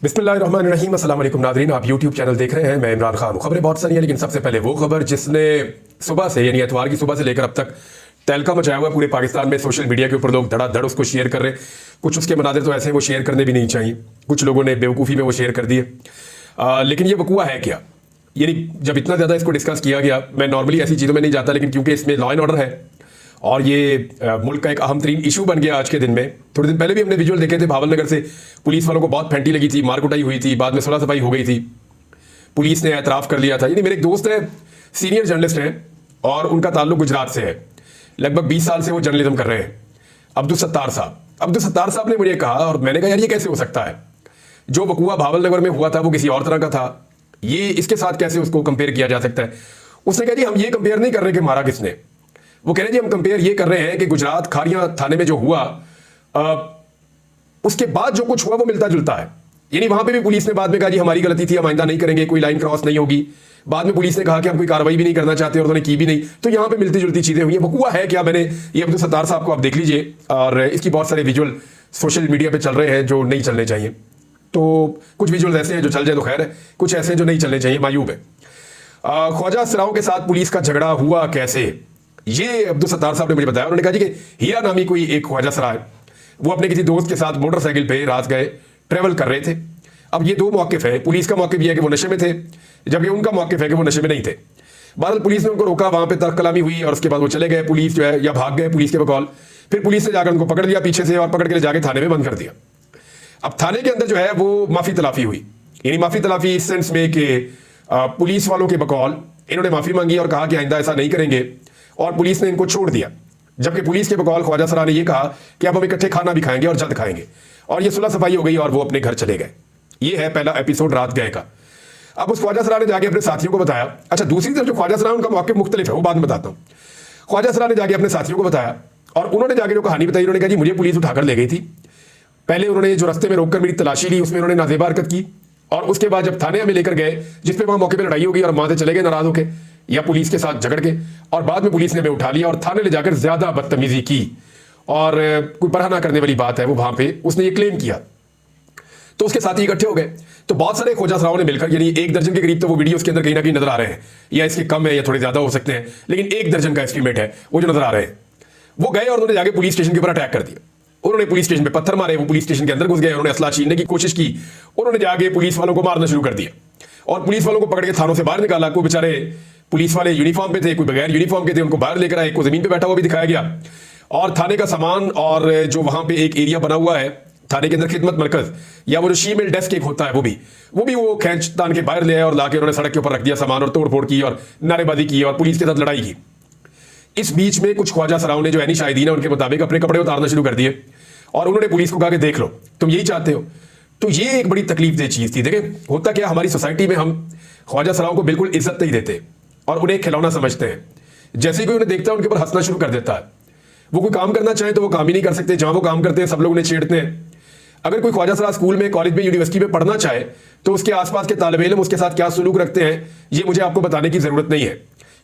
बिस्मिल्लाहिर्रहमानिर्रहीम। अस्सलाम वालेकुम नाज़रीन, आप YouTube चैनल देख रहे हैं। मैं इमरान खान हूँ। खबरें बहुत सारी हैं, लेकिन सबसे पहले वो खबर जिसने सुबह से यानी इतवार की सुबह से लेकर अब तक तहलका मचाया हुआ है पूरे पाकिस्तान में। सोशल मीडिया के ऊपर लोग धड़ाधड़ उसको शेयर कर रहे हैं। कुछ उसके मनाजिर तो ऐसे हैं वो शेयर करने भी नहीं चाहिए, कुछ लोगों ने बेवकूफ़ी में वो शेयर कर दिए। लेकिन ये वकूआ है क्या, यानी जब इतना ज़्यादा इसको डिस्कस किया गया, मैं नॉर्मली ऐसी चीज़ों में नहीं जाता, लेकिन क्योंकि इसमें लॉ एंड ऑर्डर है और ये मुल्क का एक अहम तरीन इशू बन गया आज के दिन में। थोड़े दिन पहले भी हमने विजुअल देखे थे, भावलनगर से पुलिस वालों को बहुत फेंटी लगी थी, मार कुटाई हुई थी, बाद में सुलह सफाई हो गई थी, पुलिस ने एतराफ़ कर लिया था। यानी मेरे एक दोस्त हैं, सीनियर जर्नलिस्ट हैं और उनका ताल्लुक गुजरात से है। लगभग 20 साल से वो जर्नलिज्म कर रहे हैं। अब्दुल सत्तार साहब ने मुझे कहा, और मैंने कहा यार ये कैसे हो सकता है, जो वकूआ भावलनगर में हुआ था वो किसी और तरह का था, ये इसके साथ कैसे उसको कंपेयर किया जा सकता है। उसने कहा जी हम ये कंपेयर नहीं कर रहे कि मारा किसने, वो कह रहे हैं जी हम कंपेयर ये कर रहे हैं कि गुजरात खारियां थाने में जो हुआ उसके बाद जो कुछ हुआ वो मिलता जुलता है। यानी वहां पे भी पुलिस ने बाद में कहा जी हमारी गलती थी, हम आइंदा नहीं करेंगे, कोई लाइन क्रॉस नहीं होगी। बाद में पुलिस ने कहा कि हम कोई कार्रवाई भी नहीं करना चाहते और उन्होंने की भी नहीं। तो यहां पे मिलती जुलती चीजें हुई हैं। वकूआ है क्या, मैंने ये अब्दुल सत्तार साहब को आप देख लीजिए, और इसकी बहुत सारे विजुअल सोशल मीडिया पे चल रहे हैं जो नहीं चलने चाहिए। तो कुछ विजुअल ऐसे हैं जो चल जाए तो खैर है, कुछ ऐसे हैं जो नहीं चलने चाहिए, मायूब है। ख्वाजा सराओं के साथ पुलिस का झगड़ा हुआ कैसे, ये अब्दुल सत्तार साहब ने मुझे बताया। उन्होंने कहा जी कि हीरा नामी कोई एक ख्वाजा सरा है, वो अपने किसी दोस्त के साथ मोटरसाइकिल पे रात गए, ट्रेवल कर रहे थे। अब ये दो मौक़िफ़ है, पुलिस का मौक़िफ़ ये है कि वो नशे में थे, जबकि उनका मौक़िफ़ है कि वो नशे में नहीं थे। बाद पुलिस ने उनको रोका, वहां पे तर्क कलामी हुई और उसके बाद वो चले गए, पुलिस जो है या भाग गए पुलिस के बकौल। फिर पुलिस ने जाकर उनको पकड़ लिया पीछे से और पकड़ के ले जाके थाने में बंद कर दिया। अब थाने के अंदर जो है वो माफ़ी तलाफी हुई, यानी माफ़ी तलाफी इस सेंस में कि पुलिस वालों के बकौल इन्होंने माफ़ी मांगी और कहा कि आइंदा ऐसा नहीं करेंगे, और पुलिस ने इनको छोड़ दिया। जबकि पुलिस के बकौल ख्वाजा सरा ने यह कहा कि अब हम इकट्ठे खाना भी खाएंगे और जल्द खाएंगे, और ये सुलह सफाई हो गई और वो अपने घर चले गए। ये है पहला एपिसोड रात गए का। अब उस ख्वाजा सरा ने जाके अपने साथियों को बताया। अच्छा, दूसरी तरफ जो ख्वाजा सरा उनका मौक़िफ़ मुख्तलिफ है, वो बाद में बताता हूँ। ख्वाजा सरा ने जाके अपने साथियों को बताया और उन्होंने जाके जो कहानी बताई, उन्होंने कहा जी मुझे पुलिस उठाकर ले गई थी। पहले उन्होंने जो रास्ते में रोककर मेरी तलाशी ली उसमें उन्होंने नाजेबा हरकत की, और उसके बाद जब थाने हमें लेकर गए, जिसपे वहां मौके पर लड़ाई हो गई और वहां से चले गए नाराज होकर या पुलिस के साथ झगड़ के, और बाद में पुलिस ने हमें उठा लिया और थाने ले जाकर ज्यादा बदतमीजी की, और कोई परवाह ना करने वाली बात है वो वहां पे उसने ये क्लेम किया। तो उसके साथ ही इकट्ठे हो गए। तो बहुत सारे ख्वाजा सराओं ने मिलकर, यानी 1 दर्जन के करीब तो वो वीडियो उसके अंदर कहीं ना कहीं नजर आ रहे हैं, या इसके कम है या थोड़े ज्यादा हो सकते हैं, लेकिन 1 दर्जन का एस्टीमेट है वो जो नजर आ रहे हैं। वो गए और उन्होंने जाके पुलिस स्टेशन के ऊपर अटैक कर दिया। उन्होंने पुलिस स्टेशन पे पत्थर मारे, वो पुलिस स्टेशन के अंदर घुस गए, उन्होंने असला छीनने की कोशिश की, उन्होंने जाके पुलिस वालों को मारना शुरू कर दिया और पुलिस वालों को पकड़ के थानों से बाहर निकाला। कोई बेचारे पुलिस वाले यूनिफॉर्म पे थे, कोई बगैर यूनिफॉर्म के थे, उनको बाहर लेकर आए, को जमीन पे बैठा हुआ भी दिखाया गया, और थाने का सामान और जो वहां पे एक एरिया बना हुआ है थाने के अंदर खिदमत मरकज, या वो जो शीमेल डेस्क एक होता है वो भी वो खींच तान के बाहर ले आए और लाके उन्होंने सड़क के ऊपर रख दिया सामान, और तोड़ फोड़ की और नारेबाजी की और पुलिस के साथ लड़ाई की। इस बीच में कुछ ख्वाजा सराओं ने जो ऐनी शाहिदीन है उनके मुताबिक अपने कपड़े उतारना शुरू कर दिए, और उन्होंने पुलिस को कहा कि देख लो तुम यही चाहते हो। तो ये एक बड़ी तकलीफ दे चीज थी। देखें होता क्या, हमारी सोसाइटी में हम ख्वाजा सराओं को बिल्कुल इज्जत नहीं देते और उन्हें खिलौना समझते हैं। जैसे ही कोई उन्हें देखता है उनके ऊपर हंसना शुरू कर देता है। वो कोई काम करना चाहे तो वो काम ही नहीं कर सकते, जहां वो काम करते हैं सब लोग उन्हें छेड़ते हैं। अगर कोई ख्वाजा सरा स्कूल में, कॉलेज में, यूनिवर्सिटी में पढ़ना चाहे तो उसके आसपास के तालिब इल्म उसके साथ क्या सलूक रखते हैं ये मुझे आपको बताने की जरूरत नहीं है।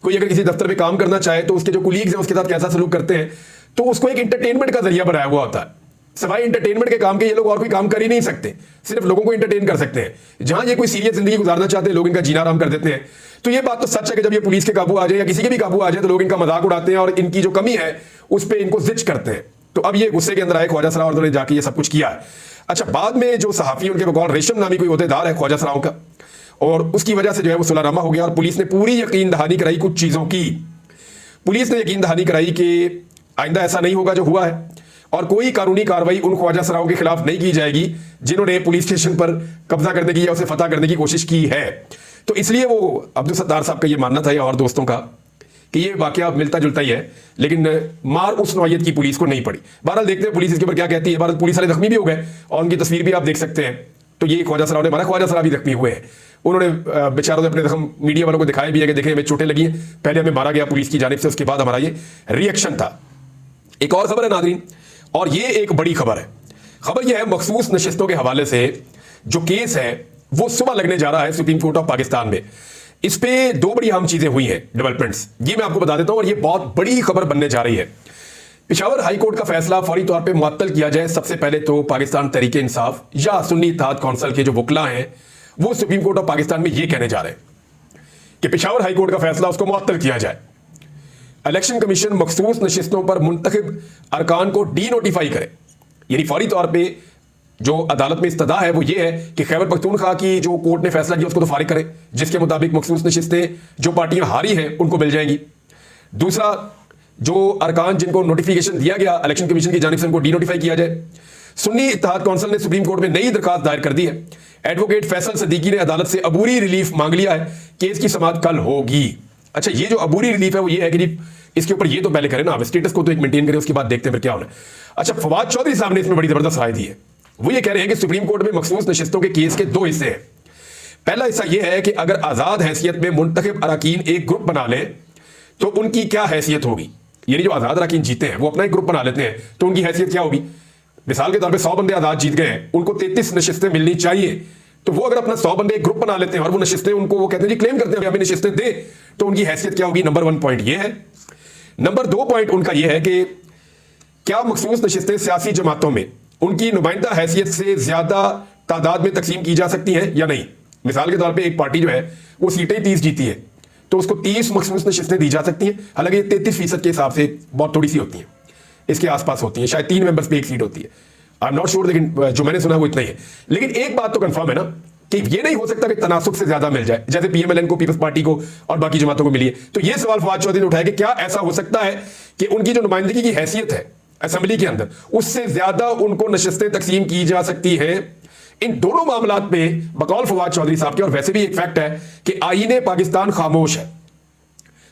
कोई अगर किसी दफ्तर में काम करना चाहे तो उसके जो कुलीग्स हैं उसके साथ कैसा सलूक करते हैं, तो उसको एक इंटरटेनमेंट का जरिया बनाया हुआ होता है। सवाई इंटरटेनमेंट के काम के ये लोग और कोई काम कर ही नहीं सकते, सिर्फ लोगों को इंटरटेन कर सकते हैं। जहां ये कोई सीरियस जिंदगी गुजारना चाहते हैं लोग इनका जीना आराम कर देते हैं। तो ये बात तो सच है कि जब ये पुलिस के काबू आ जाए या किसी के भी काबू आ जाए तो लोग इनका मजाक उड़ाते हैं और इनकी जो कमी है उस पर इनको जिच करते हैं। तो अब ये गुस्से के अंदर आए ख्वाजा सरा और उन्होंने जाके ये सब कुछ किया है। अच्छा, बाद में जो सहाफी उनके बकौल रेशम नामी कोई ओहदेदार है ख्वाजा सराओं का, और उसकी वजह से जो है वो सुलहनामा हो गया और पुलिस ने पूरी यकीन दहानी कराई कुछ चीजों की। पुलिस ने यकीन दहानी कराई कि आइंदा ऐसा नहीं होगा जो हुआ है, और कोई कानूनी कार्रवाई उन ख्वाजा सराओं के खिलाफ नहीं की जाएगी जिन्होंने पुलिस स्टेशन पर कब्जा करने की या उसे फतह करने की कोशिश की है। तो इसलिए वो अब्दुल सत्तार साहब का ये मानना था, और दोस्तों का, कि ये वाकया मिलता जुलता ही है, लेकिन मार उस नौयत की पुलिस को नहीं पड़ी। बहरहाल देखते हैं पुलिस इसके ऊपर क्या कहती है। बहरहाल पुलिस वाले जख्मी भी हो गए और उनकी तस्वीर भी आप देख सकते हैं। तो ये ख्वाजा सराओं ने मारा, ख्वाजा सरा भी जख्मी हुए हैं। उन्होंने बेचारों ने अपने जख्म मीडिया वालों को दिखाए भी है कि देखें हमें चोटें लगी हैं, पहले हमें मारा गया पुलिस की जानिब से, उसके बाद हमारा ये रिएक्शन था। एक और खबर है नाज़रीन, और ये एक बड़ी खबर है। खबर यह है मखसूस नशिस्तों के हवाले से जो केस है वो सुबह लगने जा रहा है सुप्रीम कोर्ट ऑफ पाकिस्तान में। इस पे 2 बड़ी अहम चीजें हुई हैं, डेवलपमेंट्स, ये मैं आपको बता देता हूं, और ये बहुत बड़ी खबर बनने जा रही है। पेशावर हाई कोर्ट का फैसला फौरी तौर पे मुअत्तल किया जाए। सबसे पहले तो पाकिस्तान तहरीक इंसाफ या सुन्नी इत्तेहाद कौंसिल के जो वकला हैं वो सुप्रीम कोर्ट ऑफ पाकिस्तान में ये कहने जा रहे हैं कि पेशावर हाई कोर्ट का फैसला उसको मुअत्तल किया जाए। इलेक्शन कमीशन मखसूस नशिस्तों पर मुंतखब अरकान को डी नोटिफाई करे, यानी फौरी तौर पर जो अदालत में इस्तदा है वो ये है कि खैबर पख्तूनख्वा की जो कोर्ट ने फैसला किया उसको तो फारिग करे, जिसके मुताबिक मखसूस नशिस्तें जो पार्टियां हारी हैं उनको मिल जाएंगी। दूसरा, जो अरकान जिनको नोटिफिकेशन दिया गया इलेक्शन कमीशन की जानिब से उनको डी नोटिफाई किया जाए। सुन्नी इत्तेहाद कौंसिल ने सुप्रीम कोर्ट में नई दरखास्त दायर कर दी है। एडवोकेट फैसल सदीकी ने अदालत से अबूरी रिलीफ मांग लिया है, केस की समाअत कल होगी। अच्छा, ये जो अबूरी रिलीफ है वो ये है कि जी इसके ऊपर ये तो पहले करें ना, आप स्टेटस को तो एक मेंटेन करें, उसके बाद देखते हैं फिर क्या होना है। अच्छा, फवाद चौधरी साहब ने इसमें बड़ी जबरदस्त राय दी है। वो ये कह रहे हैं कि सुप्रीम कोर्ट में मखसूस नशिस्तों के केस के दो हिस्से हैं। पहला हिस्सा यह है कि अगर आजाद हैसियत में मुंतखब अरकान एक ग्रुप बना लें तो उनकी क्या हैसियत होगी, यानी जो आजाद अरकान जीते हैं वो अपना एक ग्रुप बना लेते हैं तो उनकी हैसियत क्या होगी। मिसाल के तौर पे 100 बंदे आजाद जीत गए हैं, उनको 33 नशिस्तें मिलनी चाहिए, तो वो अगर अपना 100 बंदे एक ग्रुप बना लेते हैं और वो नशिस्तें उनको वो कहते हैं जी क्लेम करते हैं हमें नशिस्तें दे, तो उनकी हैसियत क्या होगी। नंबर 1 पॉइंट ये है। नंबर 2 पॉइंट उनका यह है कि क्या मखसूस नशिस्तें सियासी जमातों में उनकी नुमाइंदा हैसियत से ज्यादा तादाद में तकसीम की जा सकती हैं या नहीं। मिसाल के तौर पे एक पार्टी जो है वो सीटें 30 जीती है तो उसको 30 मखसूस नशिस्तें दी जा सकती हैं, हालांकि ये 33% के हिसाब से बहुत थोड़ी सी होती हैं, इसके आसपास होती हैं, शायद 3 मेंबर्स पे एक सीट होती है, आई एम नॉट श्योर, लेकिन जो मैंने सुना वो इतना ही है। लेकिन एक बात तो कंफर्म है ना कि ये नहीं हो सकता कि तनासुब से ज्यादा मिल जाए, जैसे पीएमएलएन को, पीपल्स पार्टी को और बाकी जमातों को मिली है। तो ये सवाल फवाद चौधरी ने उठाया कि क्या ऐसा हो सकता है कि उनकी जो नुमाइंदगी की हैसियत है असेंबली के अंदर उससे ज्यादा उनको नशिस्तें तकसीम की जा सकती हैं। इन दोनों मामलात में बकौल फवाद चौधरी साहब के, और वैसे भी एक फैक्ट है कि आईने पाकिस्तान खामोश है।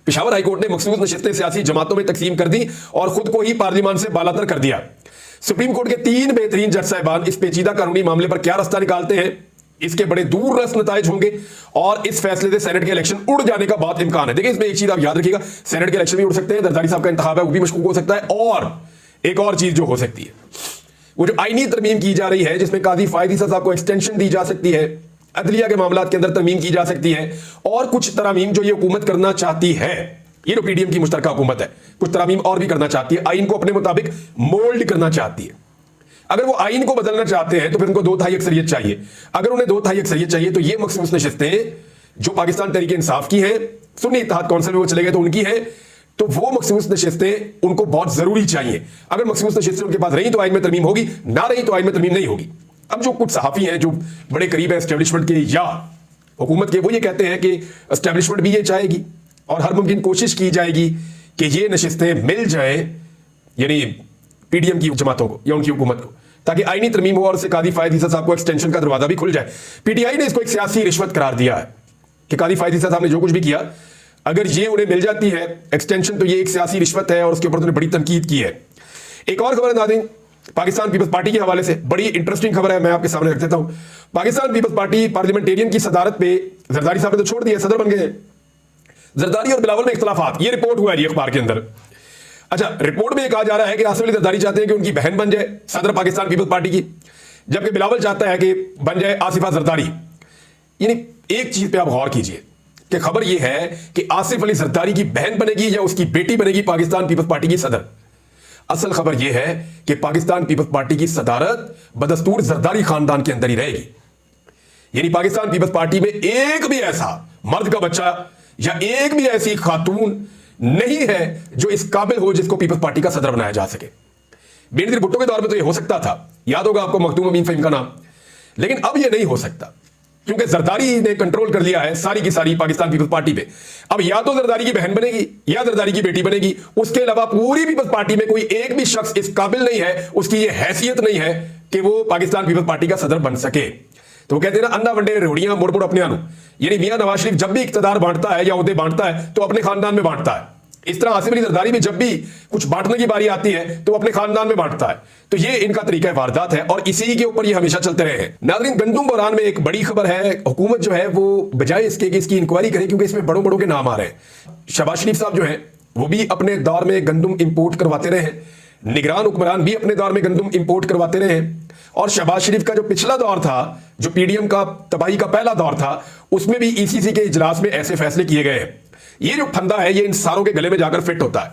पेशावर हाईकोर्ट ने मखसूस नशिस्तें सियासी जमातों में तकसीम कर दी और खुद को ही पार्लियामान से बालातर कर दिया। सुप्रीम कोर्ट के 3 बेहतरीन जज साहिबान इस पेचीदा कानूनी मामले पर क्या रास्ता निकालते हैं, इसके बड़े दूर रस नताइज होंगे और इस फैसले से सेनेट के इलेक्शन उड़ जाने का बहुत इम्कान है। देखिए, इसमें एक चीज आप याद रखिएगा, सेनेट के इलेक्शन भी उड़ सकते हैं, जरदारी साहब का इंतखाब है वो भी मशकूक हो सकता है, और एक और चीज जो हो सकती है वो जो आईनी तरमीम की जा रही है जिसमें काजी फायद ईसा साहब को एक्सटेंशन दी जा सकती है, अदलिया के मामलात के अंदर तरमीम की जा सकती है, और कुछ तरामीम जो ये हुकूमत करना चाहती है, ये जो पीडीएम की मुश्तरका हुकूमत है, कुछ तरामीम और भी करना चाहती है, आइन को अपने मुताबिक मोल्ड करना चाहती है। अगर वो आइन को बदलना चाहते हैं तो फिर उनको 2/3 अक्सरियत चाहिए। अगर उन्हें 2/3 अक्सरियत चाहिए तो ये मखसूस नशिस्तें जो पाकिस्तान तहरीक इंसाफ की हैं, सुन्नी इत्तेहाद कौंसिल में वो चले गए तो उनकी है, तो वो मखसूस नशिस्तें उनको बहुत जरूरी चाहिए। अगर मखसूस नशिस्तें उनके पास रही तो आइन में तरमीम होगी, ना रही तो आइन में तरमीम नहीं होगी। अब जो कुछ सहाफी हैं जो बड़े करीब है एस्टेब्लिशमेंट के या हुकूमत के, वो ये कहते हैं कि एस्टेब्लिशमेंट भी ये चाहेगी और हर मुमकिन कोशिश की जाएगी कि ये नशिस्तें मिल जाए, यानी पीडीएम की जमातों को या उनकी हुकूमत को, ताकि आईनी तरमीम हो और उससे काजी फायद ईसा साहब को एक्सटेंशन का दरवाजा भी खुल जाए। पीटीआई ने इसको एक सियासी रिश्वत करार दिया है कि काजी फायद ईसा साहब ने जो कुछ भी किया, अगर ये उन्हें मिल जाती है एक्सटेंशन, तो ये एक सियासी रिश्वत है और उसके ऊपर उन्होंने बड़ी तनकीद की है। एक और खबर है नाज़रीन, पाकिस्तान पीपल्स पार्टी के हवाले से बड़ी इंटरेस्टिंग खबर है, मैं आपके सामने रख देता हूं। पाकिस्तान पीपल्स पार्टी पार्लियामेंटेरियन की सदारत पे जरदारी साहब ने तो छोड़ दिया, सदर बन गए। जरदारी और बिलावल में इख्तलाफात, ये रिपोर्ट हुआ है अखबार के अंदर। अच्छा, रिपोर्ट में कहा जा रहा है कि आसिफ अली जरदारी चाहते हैं कि उनकी बहन बन जाए सदर पाकिस्तान पीपल्स पार्टी की, जबकि बिलावल चाहता है कि बन जाए आसिफा जरदारी। यानी एक चीज पे आप गौर कीजिए कि खबर यह है कि आसिफ अली जरदारी की बहन बनेगी या उसकी बेटी बनेगी पाकिस्तान पीपल्स पार्टी की सदर। असल खबर यह है कि पाकिस्तान पीपल्स पार्टी की सदारत बदस्तूर जरदारी खानदान के अंदर ही रहेगी। यानी पाकिस्तान पीपल्स पार्टी में एक भी ऐसा मर्द का बच्चा या एक भी ऐसी खातून नहीं है जो इस काबिल हो जिसको पीपल्स पार्टी का सदर बनाया जा सके। बेनजीर भुट्टो के दौर में तो यह हो सकता था, याद होगा आपको मखदूम अमीन फहीम का नाम, लेकिन अब यह नहीं हो सकता क्योंकि जरदारी ने कंट्रोल कर लिया है सारी की सारी पाकिस्तान पीपल्स पार्टी पे। अब या तो जरदारी की बहन बनेगी या जरदारी की बेटी बनेगी, उसके अलावा पूरी पीपल्स पार्टी में कोई एक भी शख्स इस काबिल नहीं है, उसकी ये हैसियत नहीं है कि वो पाकिस्तान पीपल्स पार्टी का सदर बन सके। तो वो कहते हैं ना, अन्ना वंडे रोड़ियां मुड़ मुड़ अपने आनु। यानी मियां नवाज शरीफ जब भी इख्तिदार बांटता है या ओहदे बांटता है तो अपने खानदान में बांटता है। इस तरह आसिफ अली जरदारी भी जब भी कुछ बांटने की बारी आती है तो अपने खानदान में बांटता है। तो ये इनका तरीका वारदात है और इसी के ऊपर ये हमेशा चलते रहे हैं। नाज़रीन, गंदुम बहरान में एक बड़ी खबर है, हुकूमत जो है वो बजाय इसके कि इसकी इंक्वायरी करे, क्योंकि इसमें बड़ों बड़ों के नाम आ रहे हैं। शहबाज शरीफ साहब जो हैं वो भी अपने दौर में गंदुम इंपोर्ट करवाते रहे हैं, निगरान हुक्मरान भी अपने दौर में गंदुम इंपोर्ट करवाते रहे हैं, और शहबाज शरीफ का जो पिछला दौर था, जो पीडीएम का तबाही का पहला दौर था, उसमें भी ईसीसी के इजलास में ऐसे फैसले किए गए हैं। ये जो फंदा है ये इन सारों के गले में जाकर फिट होता है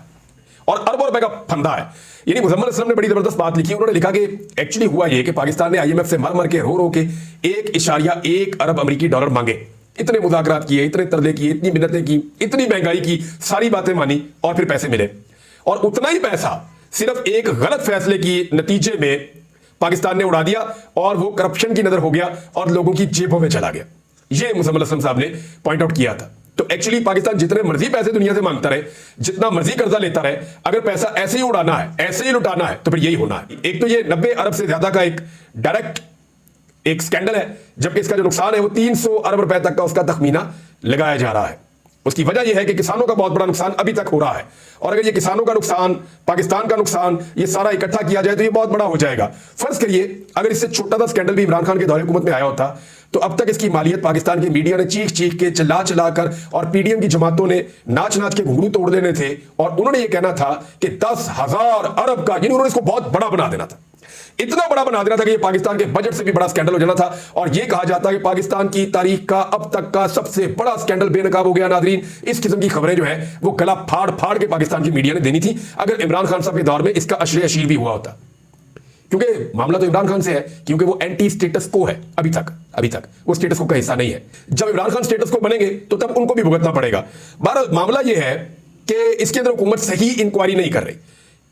और अरबों रुपए का फंदा है। यानी मुजम्मिल असलम ने बड़ी जबरदस्त बात लिखी। उन्होंने लिखा कि एक्चुअली हुआ यह कि पाकिस्तान ने आईएमएफ से मर मर के रो रो के 1.1 अरब अमेरिकी डॉलर मांगे, इतने मुज़ाकरात किए, इतने तरले किए, इतनी मिन्नतें की, इतनी महंगाई की, सारी बातें मानी और फिर पैसे मिले। और उतना ही पैसा सिर्फ एक गलत फैसले की नतीजे में पाकिस्तान ने उड़ा दिया और वो करप्शन की नजर हो गया और लोगों की जेबों में चला गया। ये मुजम्मिल असलम साहब ने पॉइंट आउट किया था। तो एक्चुअली पाकिस्तान जितने मर्जी पैसे दुनिया से मांगता रहे, जितना मर्जी कर्जा लेता रहे, अगर पैसा ऐसे ही उड़ाना है, ऐसे ही लुटाना है, तो फिर यही होना है। एक तो ये 90 अरब से ज्यादा का एक डायरेक्ट एक स्कैंडल है, जबकि इसका जो नुकसान है वो 300 अरब रुपए तक का उसका तखमीना लगाया जा रहा है। उसकी वजह यह है कि किसानों का बहुत बड़ा नुकसान अभी तक हो रहा है, और अगर ये किसानों का नुकसान, पाकिस्तान का नुकसान, ये सारा इकट्ठा किया जाए तो ये बहुत बड़ा हो जाएगा। फर्ज करिए अगर इससे छोटा सा स्कैंडल भी इमरान खान के दौरे हुकूमत में आया होता तो अब तक इसकी मालियत पाकिस्तान की मीडिया ने चीख चीख के, चिल्ला चिल्ला कर, और पीडीएम की जमातों ने नाच नाच के घुंघरू तोड़ देने थे, और उन्होंने ये कहना था कि 10,000 अरब का, यानी उन्होंने इसको बहुत बड़ा बना देना था, इतना बड़ा बना देना था कि ये पाकिस्तान के बजट से भी बड़ा स्कैंडल हो जाना था। और ये कहा जाता है कि पाकिस्तान की तारीख का अब तक का सबसे बड़ा स्कैंडल बेनकाब हो गया। नाज़रीन, इस किस्म की खबरें जो है वो गला फाड़ फाड़ के पाकिस्तान की मीडिया ने देनी थी अगर इमरान खान साहब के दौर में इसका अश्लील अशील भी हुआ होता, क्योंकि मामला तो इमरान खान से है, क्योंकि वो एंटी स्टेटस को है। अभी तक वो स्टेटस को का हिस्सा नहीं है। जब इमरान खान स्टेटस को बनेंगे तो तब उनको भी भुगतना पड़ेगा। बहरहाल मामला ये है कि इसके अंदर हुकूमत सही इंक्वायरी नहीं कर रही,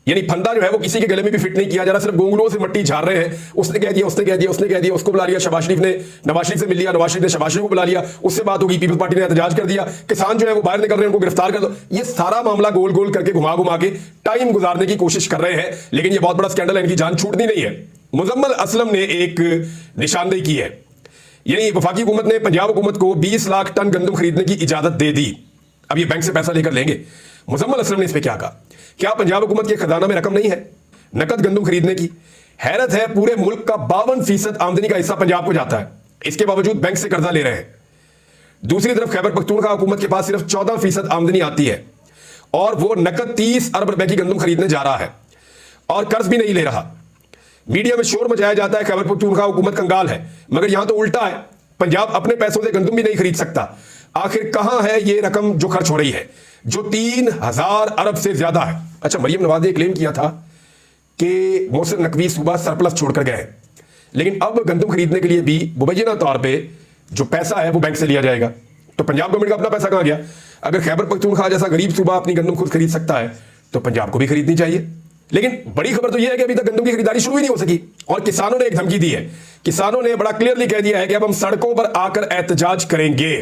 यानी फंदा जो है वो किसी के गले में भी फिट नहीं किया जा रहा, सिर्फ गोंगलों से मट्टी झाड़ रहे हैं। उसने कह दिया, उसने कह दिया, उसने कह दिया, उसको बुला लिया, शहबाज शरीफ ने नवाज शरीफ से मिल लिया, नवाज शरीफ ने शहबाज शरीफ को बुला लिया, उससे बात होगी, पीपल्स पार्टी ने एहतजाज कर दिया, किसान जो है वो बाहर निकल रहे हैं, उनको गिरफ्तार कर दो। ये सारा मामला गोल गोल करके घुमा घुमा के टाइम गुजारने की कोशिश कर रहे हैं, लेकिन ये बहुत बड़ा स्कैंडल है, इनकी जान छूटनी नहीं है। मुजम्मिल असलम ने एक निशानदेही की है, यानी वफाकी हुकूमत ने पंजाब हुकूमत को 20 लाख टन गंदम खरीदने की इजाजत दे दी। अब ये बैंक से पैसा लेकर लेंगे। मुजम्मिल असलम ने इस पर क्या कहा? क्या पंजाब हुकूमत के खजाना में रकम नहीं है नकद गंदम खरीदने की? हैरत है, पूरे मुल्क का 52% आमदनी का हिस्सा पंजाब को जाता है, इसके बावजूद बैंक से कर्जा ले रहे हैं। दूसरी तरफ खैबर पख्तूनख्वा हुकूमत के पास सिर्फ 14% आमदनी आती है और वो नकद 30 अरब रुपए की गंदम खरीदने जा रहा है और कर्ज भी नहीं ले रहा। मीडिया में शोर मचाया जाता है खैबर पख्तूनख्वा हुकूमत कंगाल है, मगर यहां तो उल्टा है, पंजाब अपने पैसों से गंदम भी नहीं खरीद सकता। आखिर कहां है ये रकम जो खर्च हो रही है, जो 3000 अरब से ज्यादा है? अच्छा, मरियम नवाज ने क्लेम किया था कि मोहसिन नकवी सूबा सरप्लस छोड़कर गए, लेकिन अब गंदम खरीदने के लिए भी मुबैना तौर पे जो पैसा है वो बैंक से लिया जाएगा। तो पंजाब गवर्नमेंट का अपना पैसा कहां गया? अगर खैबर पख्तूनख्वा जैसा गरीब सूबा अपनी गंदम खुद खरीद सकता है तो पंजाब को भी खरीदनी चाहिए। लेकिन बड़ी खबर तो यह है कि अभी तक गंदम की खरीदारी शुरू ही नहीं हो सकी, और किसानों ने एक धमकी दी है। किसानों ने बड़ा क्लियरली कह दिया है कि अब हम सड़कों पर आकर एहतजाज करेंगे,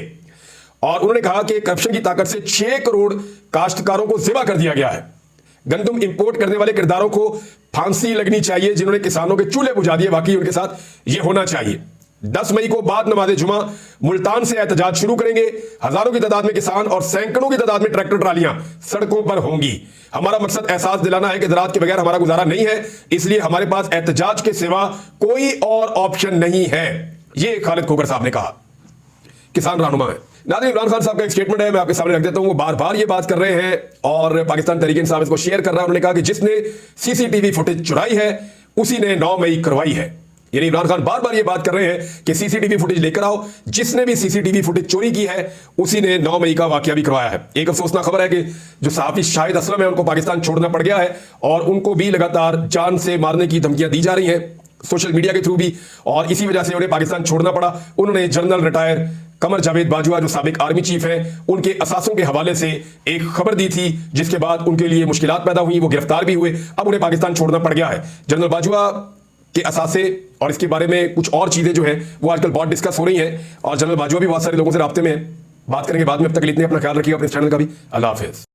और उन्होंने कहा कि करप्शन की ताकत से 6 करोड़ काश्तकारों को ज़िबा कर दिया गया है। गंदम इंपोर्ट करने वाले किरदारों को फांसी लगनी चाहिए, जिन्होंने किसानों के चूल्हे बुझा दिए, वाकई उनके साथ यह होना चाहिए। 10 मई को बाद नमाज जुमा मुल्तान से एहतजाज शुरू करेंगे। हजारों की तादाद में किसान और सैकड़ों की तादाद में ट्रैक्टर ट्रालियां सड़कों पर होंगी। हमारा मकसद एहसास दिलाना है कि ज़राअत के बगैर हमारा गुजारा नहीं है, इसलिए हमारे पास एहतजाज के सिवा कोई और ऑप्शन नहीं है, ये खालिद खोकर साहब ने कहा, किसान रहनुमा है। नाज़रीन, इमरान खान साहब का एक स्टेटमेंट है, मैं आपके सामने रख देता हूं। वो बार बार ये बात कर रहे हैं और पाकिस्तान तहरीक इंसाफ इसको शेयर कर रहा है। उन्होंने कहा कि जिसने सीसीटीवी फुटेज चुराई है उसी ने 9 मई करवाई है। यानी इमरान खान बार बार ये बात कर रहे हैं कि सीसीटीवी फुटेज लेकर आओ, जिसने भी सीसीटीवी फुटेज चोरी की है उसी ने 9 मई का वाकया भी करवाया है। एक अफसोसनाक खबर है कि जो सहाफी शाहिद असलम है उनको पाकिस्तान छोड़ना पड़ गया है, और उनको भी लगातार जान से मारने की धमकियां दी जा रही हैं सोशल मीडिया के थ्रू भी, और इसी वजह से उन्हें पाकिस्तान छोड़ना पड़ा। उन्होंने जनरल रिटायर कमर जावेद बाजवा जो साबिक आर्मी चीफ हैं, उनके असासों के हवाले से एक खबर दी थी, जिसके बाद उनके लिए मुश्किलात पैदा हुई, वो गिरफ्तार भी हुए, अब उन्हें पाकिस्तान छोड़ना पड़ गया है। जनरल बाजवा के असासे और इसके बारे में कुछ और चीजें जो है वो आजकल बहुत डिस्कस हो रही हैं, और जनरल बाजवा भी बहुत सारे लोगों से राब्ते में है। बात करेंगे बाद में, अब तक के लिए इतने, अपना ख्याल रखिएगा, अपने चैनल का भी। अल्लाह हाफिज।